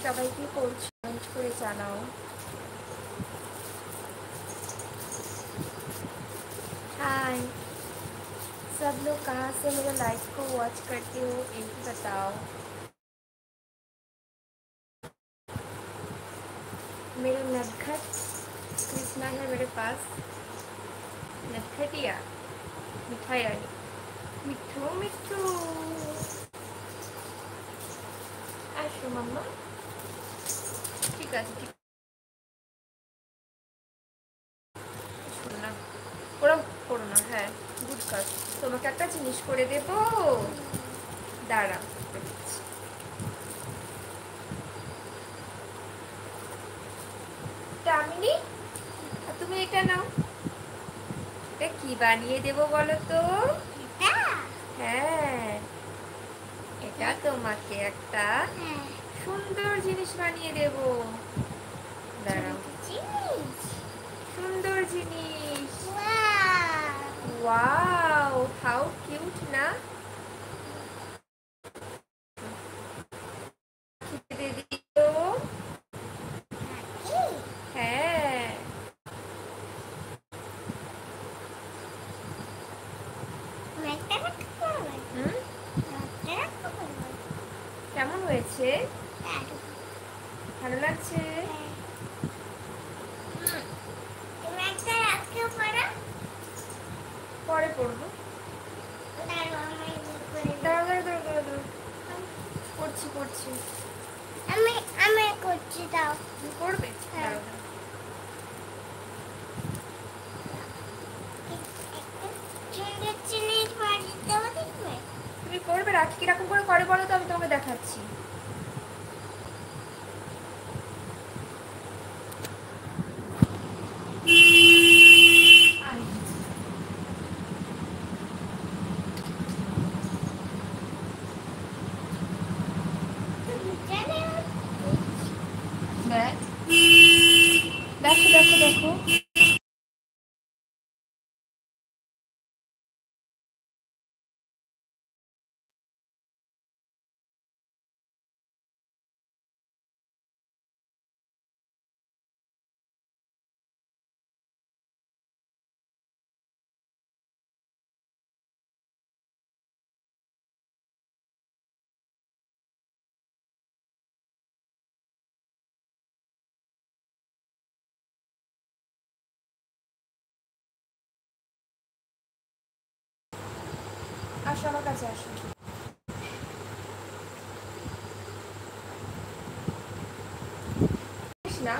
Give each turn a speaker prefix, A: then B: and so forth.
A: সবাই কি করছো কমেন্ট করে জানাও। हाय सब लोग कहाँ से मेरे लाइव को वॉच करते हो ये भी बताओ। मेरे नटखट कृष्णा है मेरे पास। नटखटिया मिठाई रानी मिठू मिठू আসো মাম্মা। ঠিক আছে ঠিক শোনো না ওরম করো না। হ্যাঁ গুড কাজ। তোমাকে একটা জিনিস করে দেবো, দাঁড়া। কামিনী তুমি এটা নাও। এটা কি বানিয়ে দেবো বলো তো? হ্যাঁ এটা তোমাকে একটা সুন্দর জিনিস বানিয়ে দেব। দাঁড়াও। সুন্দর জিনিস। ওয়াও হাউ কিউট না? খেতে দিও। হ্যাঁ কেমন হয়েছে? ভালো লাগছে? পরে পড়বো। দাঁড়াও দাঁড়াও দাঁড়াও দাঁড়াও পড়ছি পড়ছি।
B: আমি করছি দাও।
A: তুমি পড়বে? দাঁড়াও দাঁড়াও। তুমি করবে? রাখি কিরকম করে করে বলো তো, আমি তোমাকে দেখাচ্ছি। দেখো দেখো দেখো আসো আমার কাছে আসো। না